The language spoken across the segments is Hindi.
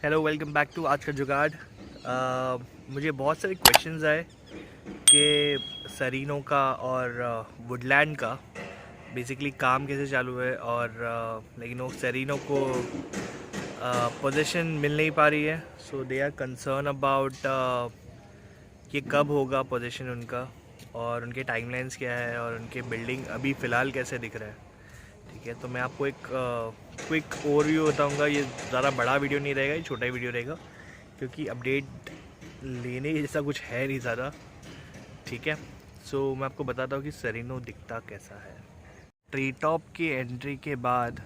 हेलो, वेलकम बैक टू आज का जुगाड़। मुझे बहुत सारे क्वेश्चंस आए कि सरीनो का और वुडलैंड का बेसिकली काम कैसे चालू है, और लेकिन वो सरीनो को पोजीशन मिल नहीं पा रही है। सो दे आर कंसर्न अबाउट कि कब होगा पोजीशन उनका, और उनके टाइमलाइंस क्या है, और उनके बिल्डिंग अभी फ़िलहाल कैसे दिख रहा है। ठीक है, तो मैं आपको एक क्विक ओवरव्यू बताऊंगा। ये ज़्यादा बड़ा वीडियो नहीं रहेगा, ये छोटा ही वीडियो रहेगा, क्योंकि अपडेट लेने जैसा कुछ है नहीं ज़्यादा। ठीक है, सो मैं आपको बताता हूँ कि सरीनो दिखता कैसा है। ट्री टॉप की एंट्री के बाद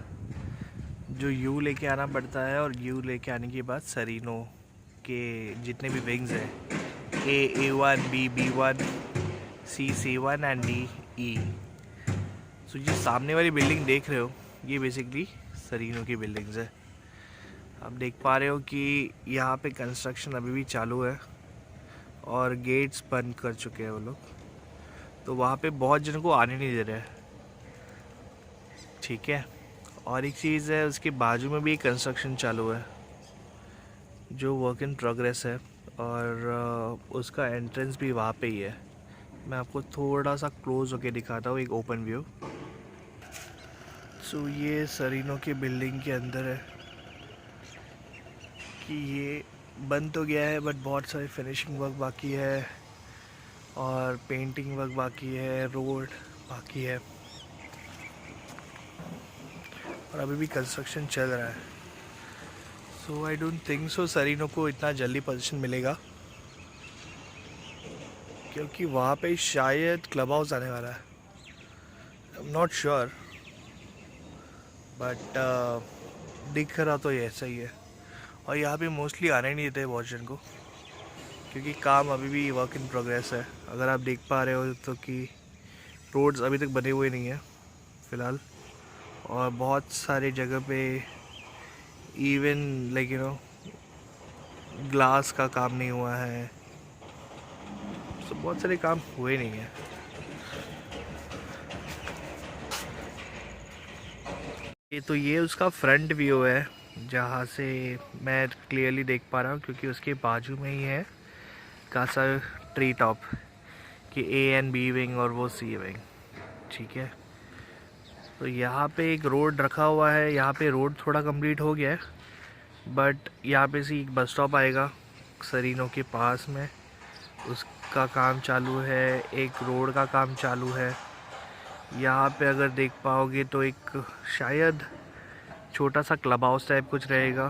जो यू लेके आना पड़ता है, और यू लेके आने के बाद सरीनो के जितने भी विंग्स हैं, A1, B1, C1 and D E। सो ये सामने वाली बिल्डिंग देख रहे हो, ये बेसिकली सरीनो की बिल्डिंग्स है। आप देख पा रहे हो कि यहाँ पे कंस्ट्रक्शन अभी भी चालू है और गेट्स बंद कर चुके हैं वो लोग, तो वहाँ पे बहुत जनों को आने नहीं दे रहे हैं। ठीक है, और एक चीज़ है, उसके बाजू में भी कंस्ट्रक्शन चालू है जो वर्क इन प्रोग्रेस है, और उसका एंट्रेंस भी वहाँ पे ही है। मैं आपको थोड़ा सा क्लोज होके दिखाता हूँ, एक ओपन व्यू। सो ये सरीनो की बिल्डिंग के अंदर है कि ये बन तो गया है, बट बहुत सारे फिनिशिंग वर्क बाकी है और पेंटिंग वर्क बाकी है, रोड बाकी है, और अभी भी कंस्ट्रक्शन चल रहा है। सो आई डोंट थिंक सो सरीनो को इतना जल्दी पोजीशन मिलेगा, क्योंकि वहाँ पे शायद क्लब हाउस आने वाला है। आई एम नॉट श्योर, बट दिख रहा तो ये ऐसा ही है। और यहाँ पे मोस्टली आने नहीं देते बहुत जन को, क्योंकि काम अभी भी वर्क इन प्रोग्रेस है। अगर आप देख पा रहे हो तो कि रोड्स अभी तक बने हुए नहीं हैं फ़िलहाल, और बहुत सारे जगह पे इवन लाइक ग्लास का काम नहीं हुआ है। तो बहुत सारे काम हुए नहीं हैं। ये उसका फ्रंट व्यू है, जहाँ से मैं क्लियरली देख पा रहा हूँ, क्योंकि उसके बाजू में ही है कासा ट्री टॉप कि A and B विंग और वो C विंग। ठीक है, तो यहाँ पे एक रोड रखा हुआ है। यहाँ पे रोड थोड़ा कंप्लीट हो गया है, बट यहाँ पे से एक बस स्टॉप आएगा सरीनो के पास में, उसका काम चालू है। एक रोड का काम चालू है। यहाँ पे अगर देख पाओगे तो एक शायद छोटा सा क्लब हाउस टाइप कुछ रहेगा,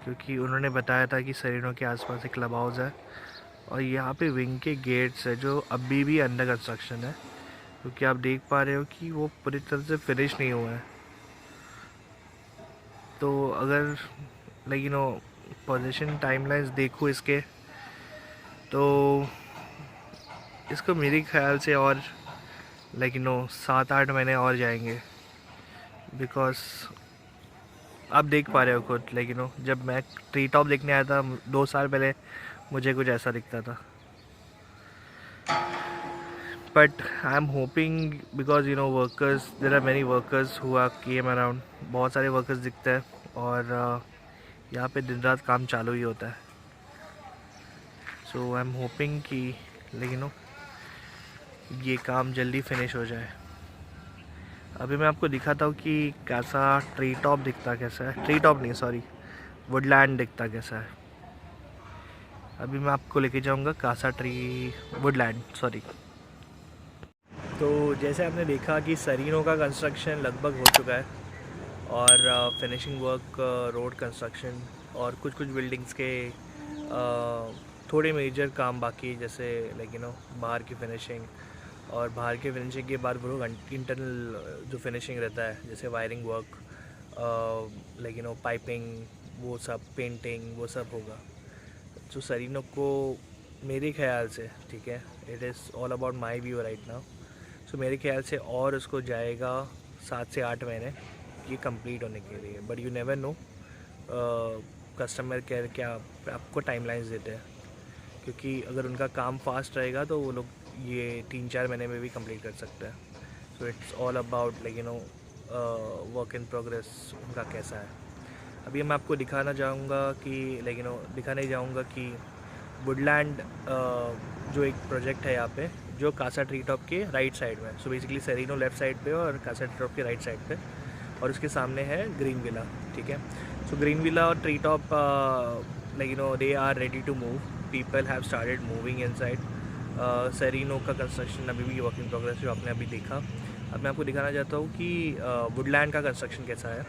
क्योंकि उन्होंने बताया था कि सरीनो के आसपास एक क्लब हाउस है। और यहाँ पे विंग के गेट्स है जो अभी भी अंडर कंस्ट्रक्शन है, क्योंकि आप देख पा रहे हो कि वो पूरी तरह से फिनिश नहीं हुआ है। तो अगर लाइक पोजीशन टाइमलाइंस देखो इसके, तो इसको मेरे ख्याल से और 7-8 महीने और जाएंगे, बिकॉज आप देख पा रहे हो खुद जब मैं ट्री टॉप देखने आया था 2 साल पहले, मुझे कुछ ऐसा दिखता था। But I am hoping, because workers, there are many workers who are came around, बहुत सारे वर्कर्स दिखते हैं, और यहाँ पे दिन रात काम चालू ही होता है। सो आई एम होपिंग कि ये काम जल्दी फिनिश हो जाए। अभी मैं आपको दिखाता हूँ कि कैसा ट्री टॉप दिखता कैसा है, ट्री टॉप नहीं सॉरी, वुडलैंड दिखता कैसा है। अभी मैं आपको लेके जाऊँगा कासा ट्री वुडलैंड सॉरी। तो जैसे आपने देखा कि सरीनो का कंस्ट्रक्शन लगभग हो चुका है, और फिनिशिंग वर्क, रोड कंस्ट्रक्शन, और कुछ कुछ बिल्डिंग्स के थोड़े मेजर काम बाकी है, जैसे बाहर की फिनिशिंग, और बाहर के फिनिशिंग के बाद वो लोग इंटरनल जो फिनिशिंग रहता है, जैसे वायरिंग वर्क, पाइपिंग, वो सब, पेंटिंग, वो सब होगा। तो सरीनो को मेरे ख्याल से, ठीक है, it is all about my view right now, so मेरे ख्याल से और उसको जाएगा 7 से 8 महीने ये कंप्लीट होने के लिए। But you never know, customer care क्या आपको टाइमलाइंस देते हैं, क्योंकि अगर उनका काम फास्ट रहेगा तो वो लोग ये 3-4 महीने में भी कंप्लीट कर सकते हैं। So it's all about work in progress उनका कैसा है। अभी मैं आपको दिखाना चाहूँगा कि दिखाने जाऊँगा कि वुडलैंड जो एक प्रोजेक्ट है यहाँ पे, जो कासा ट्री टॉप के राइट साइड में, so basically Serino left side पे और कासा ट्री टॉप के राइट साइड पे, और उसके सामने है ग्रीन विला, ठीक है। सो ग्रीन विला और Tree Top they are ready to move, people have started moving inside. Serino का कंस्ट्रक्शन अभी भी वर्क इन प्रोग्रेस जो आपने अभी देखा। अब मैं आपको दिखाना चाहता हूँ कि वुडलैंड का कंस्ट्रक्शन कैसा है।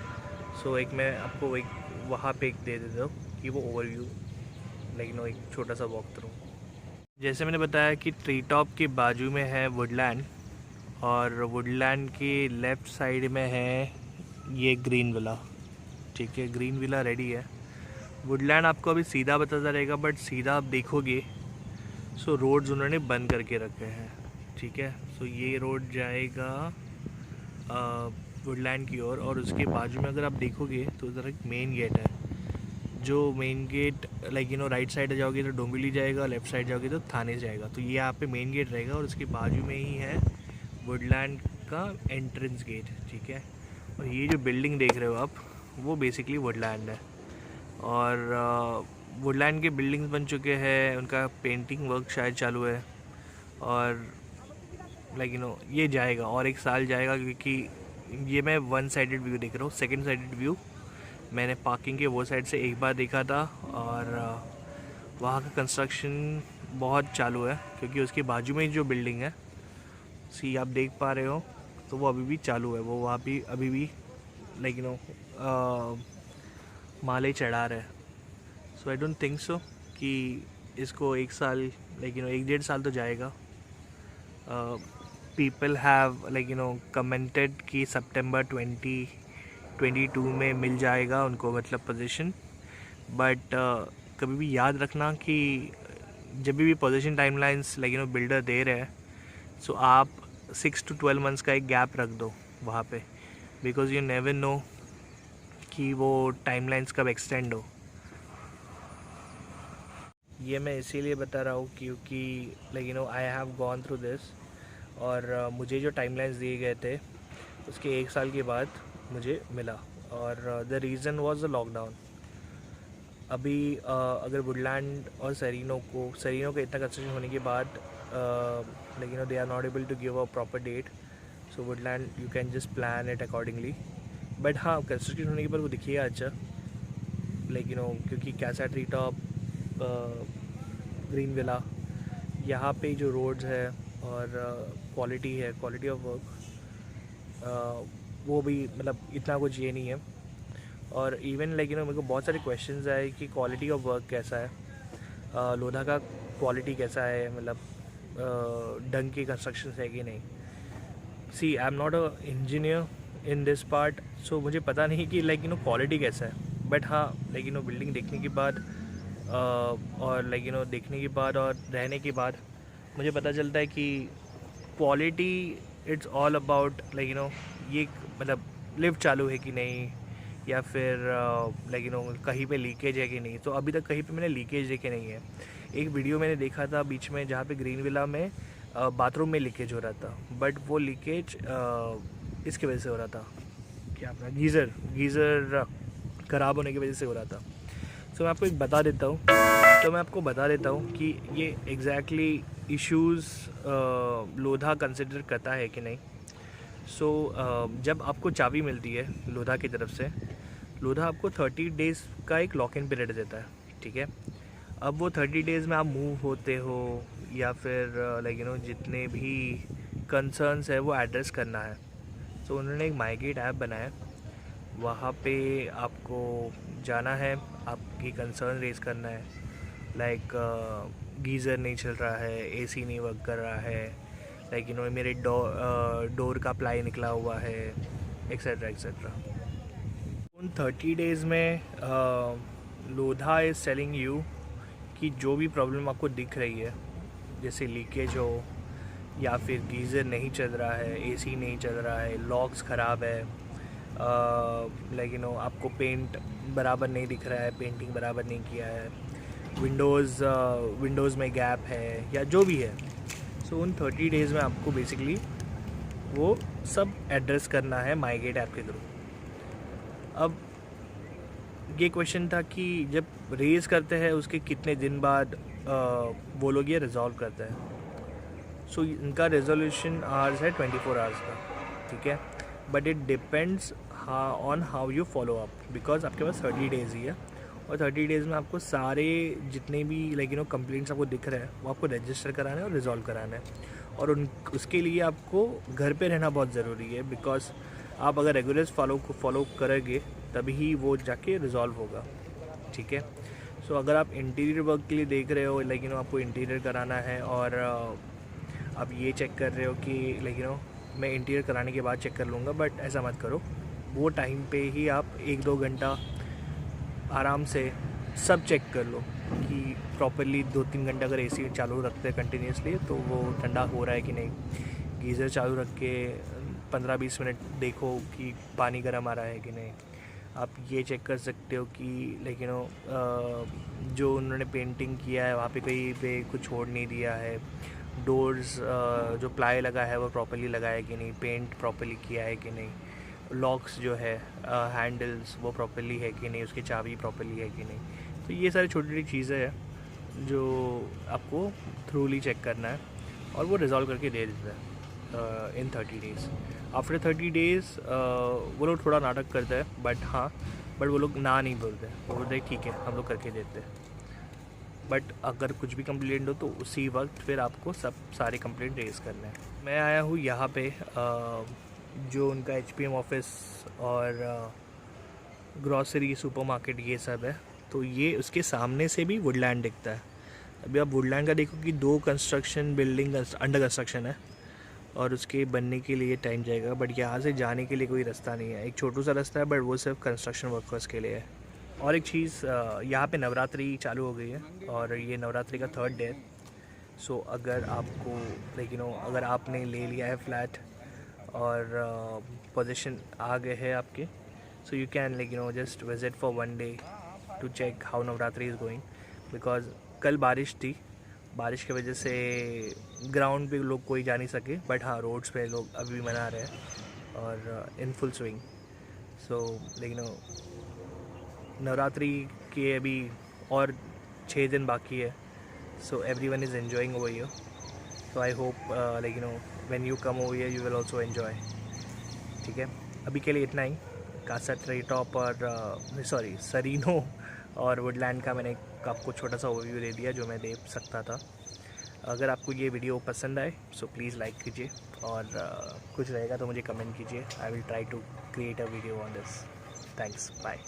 सो एक मैं आपको एक वहाँ पे एक दे देता हूँ कि वो ओवरव्यू एक छोटा सा वॉक थ्रू। जैसे मैंने बताया कि ट्री टॉप के बाजू में है वुडलैंड, और वुडलैंड के लेफ़्ट साइड में है ये ग्रीन विला, ठीक है। ग्रीन विला रेडी है। वुडलैंड आपको अभी सीधा बताता रहेगा, बट सीधा आप देखोगे सो रोड्स उन्होंने बंद करके रखे हैं, ठीक है। सो ये रोड जाएगा वुडलैंड की ओर, और उसके बाजू में अगर आप देखोगे तो उधर एक मेन गेट है। जो मेन गेट राइट साइड जाओगे तो डोंबिवली जाएगा, लेफ़्ट साइड जाओगे तो थाने जाएगा। तो ये यहाँ पे मेन गेट रहेगा, और उसके बाजू में ही है वुडलैंड का एंट्रेंस गेट, ठीक है। और ये जो बिल्डिंग देख रहे हो आप, वो बेसिकली वुडलैंड है। और वुडलैंड के बिल्डिंग्स बन चुके हैं, उनका पेंटिंग वर्क शायद चालू है, और ये जाएगा और एक साल जाएगा, क्योंकि ये मैं वन साइडेड व्यू देख रहा हूँ। सेकंड साइडेड व्यू मैंने पार्किंग के वो साइड से एक बार देखा था, और वहाँ का कंस्ट्रक्शन बहुत चालू है, क्योंकि उसके बाजू में जो बिल्डिंग है सी आप देख पा रहे हो, तो वो अभी भी चालू है। वो वहाँ भी अभी भी माले चढ़ा रहे हैं। सो आई डोंट थिंक सो कि इसको एक साल एक डेढ़ साल तो जाएगा। पीपल हैव कमेंटेड कि सितंबर 2022 में मिल जाएगा उनको, मतलब पोजीशन। बट कभी भी याद रखना कि जब भी पोजीशन टाइमलाइंस बिल्डर दे रहे हैं, सो आप 6 to 12 मंथ्स का एक गैप रख दो वहाँ पे, बिकॉज यू नेवर नो कि वो टाइमलाइंस कब एक्सटेंड हो। ये मैं इसीलिए बता रहा हूँ क्योंकि I have gone through this, और मुझे जो टाइमलाइंस दिए गए थे उसके एक साल के बाद मुझे मिला, और the reason was the lockdown. अभी अगर वुडलैंड और सेरिनो का इतना कंस्ट्रक्शन होने के बाद they are not able to give a proper date, so Woodland you can just plan it accordingly. But हाँ, कंस्ट्रक्शन होने के बाद वो दिखिएगा अच्छा, क्योंकि Casa Tree Top, Green Villa, यहाँ पे जो रोड्स है और क्वालिटी ऑफ वर्क, वो भी इतना कुछ ये नहीं है। और इवन मेरे को बहुत सारे क्वेश्चंस आए कि क्वालिटी ऑफ वर्क कैसा है, लोधा का क्वालिटी कैसा है, ढंग की कंस्ट्रक्शन है कि नहीं। See I am not a engineer in this part, so मुझे पता नहीं कि क्वालिटी कैसा है। बट हाँ बिल्डिंग देखने के बाद और देखने के बाद और रहने के बाद मुझे पता चलता है कि क्वालिटी इट्स ऑल अबाउट ये लिफ्ट चालू है कि नहीं, या फिर कहीं पे लीकेज है कि नहीं। तो अभी तक कहीं पे मैंने लीकेज देखे नहीं है। एक वीडियो मैंने देखा था बीच में जहाँ पे ग्रीन विला में बाथरूम में लीकेज हो रहा था, बट वो लीकेज इसकी वजह से हो रहा था, क्या अपना गीज़र ख़राब होने की वजह से हो रहा था। सो मैं आपको बता देता हूँ कि ये एग्जैक्टली इश्यूज़ लोधा कंसिडर करता है कि नहीं। सो जब आपको चाबी मिलती है लोधा की तरफ से, लोधा आपको 30 डेज़ का एक लॉक इन पीरियड देता है, ठीक है। अब वो 30 डेज़ में आप मूव होते हो या फिर जितने भी कंसर्न्स है वो एड्रेस करना है। सो उन्होंने एक माई गेट ऐप बनाया, वहाँ पे आपको जाना है, आपकी कंसर्न रेज करना है, गीज़र नहीं चल रहा है, एसी नहीं वर्क कर रहा है, मेरे डोर का प्लाई निकला हुआ है, एक्सेट्रा एक्सेट्रा। उन 30 डेज़ में लोधा इज़ सेलिंग यू कि जो भी प्रॉब्लम आपको दिख रही है, जैसे लीकेज हो या फिर गीज़र नहीं चल रहा है, एसी नहीं चल रहा है, लॉक्स ख़राब है, आपको पेंट बराबर नहीं दिख रहा है, पेंटिंग बराबर नहीं किया है, विंडोज़ में गैप है, या जो भी है, सो उन 30 डेज़ में आपको बेसिकली वो सब एड्रेस करना है माई गेट ऐप के थ्रू। अब ये क्वेश्चन था कि जब रेज़ करते हैं उसके कितने दिन बाद वो लोग ये रिजॉल्व करते हैं। सो इनका रेजोल्यूशन आवर्स है 24 आवर्स का, ठीक है। But it depends on how you follow up, because आपके पास 30 डेज़ ही है, और 30 डेज़ में आपको सारे जितने भी कंप्लेंट्स आपको दिख रहे हैं वो आपको रजिस्टर कराना है और रिजॉल्व कराना है। और उसके लिए आपको घर पे रहना बहुत ज़रूरी है, बिकॉज आप अगर रेगुलर फॉलो करोगे तभी वो जाके रिजॉल्व होगा, ठीक है। सो अगर आप इंटीरियर वर्क के लिए देख रहे हो, आपको इंटीरियर कराना है, और आप ये चेक कर रहे हो कि मैं इंटीरियर कराने के बाद चेक कर लूँगा, बट ऐसा मत करो। वो टाइम पे ही आप 1-2 घंटा आराम से सब चेक कर लो कि प्रॉपरली 2-3 घंटे अगर एसी चालू रखते हैं कंटिन्यूसली तो वो ठंडा हो रहा है कि नहीं। गीज़र चालू रख के 15-20 मिनट देखो कि पानी गर्म आ रहा है कि नहीं। आप ये चेक कर सकते हो कि जो उन्होंने पेंटिंग किया है वहाँ पे कहीं पे कुछ छोड़ नहीं दिया है। डोर्स जो प्लाई लगा है वो प्रॉपरली लगा है कि नहीं, पेंट प्रॉपरली किया है कि नहीं, लॉक्स जो है हैंडल्स वो प्रॉपरली है कि नहीं, उसकी चाबी प्रॉपरली है कि नहीं। तो ये सारी छोटी छोटी चीज़ें हैं जो आपको थ्रूली चेक करना है, और वो रिजॉल्व करके दे देता है इन 30 डेज़। आफ्टर 30 डेज़ वो लोग थोड़ा नाटक करते हैं, बट वो लोग ना नहीं बोलते, वो बोलते हैं ठीक है हम लोग करके देते हैं। बट अगर कुछ भी कंप्लेंट हो तो उसी वक्त फिर आपको सारे कंप्लेंट रेज़ करने हैं। मैं आया हूँ यहाँ पे जो उनका HPM ऑफिस और ग्रॉसरी सुपरमार्केट ये सब है, तो ये उसके सामने से भी वुडलैंड दिखता है। अभी आप वुडलैंड का देखो कि 2 कंस्ट्रक्शन बिल्डिंग अंडर कंस्ट्रक्शन है, और उसके बनने के लिए टाइम जाएगा, बट यहाँ से जाने के लिए कोई रास्ता नहीं है। एक छोटू सा रास्ता है, बट वो सिर्फ कंस्ट्रक्शन वर्कर्स के लिए है। और एक चीज़, यहाँ पे नवरात्रि चालू हो गई है, और ये नवरात्रि का 3rd डे है। सो अगर आपको अगर आपने ले लिया है फ्लैट और पोजीशन आ गए हैं आपके, so you can just visit for 1 day to check how Navratri is going. Because कल बारिश थी, बारिश की वजह से ग्राउंड पे लोग कोई जा नहीं सके, बट हाँ रोड्स पे लोग अभी मना रहे हैं और इन फुल स्विंग। सो नवरात्रि के अभी और 6 दिन बाकी है, सो everyone is enjoying over here. So I hope when you come over here you will also enjoy. ठीक है, अभी के लिए इतना ही। कासा ट्री टॉप और सरीनो और वुडलैंड का मैंने आपको छोटा सा ओवरव्यू दे दिया जो मैं दे सकता था। अगर आपको ये वीडियो पसंद आए सो प्लीज़ लाइक कीजिए, और कुछ रहेगा तो मुझे कमेंट कीजिए। I will try to create a video on this. Thanks, bye.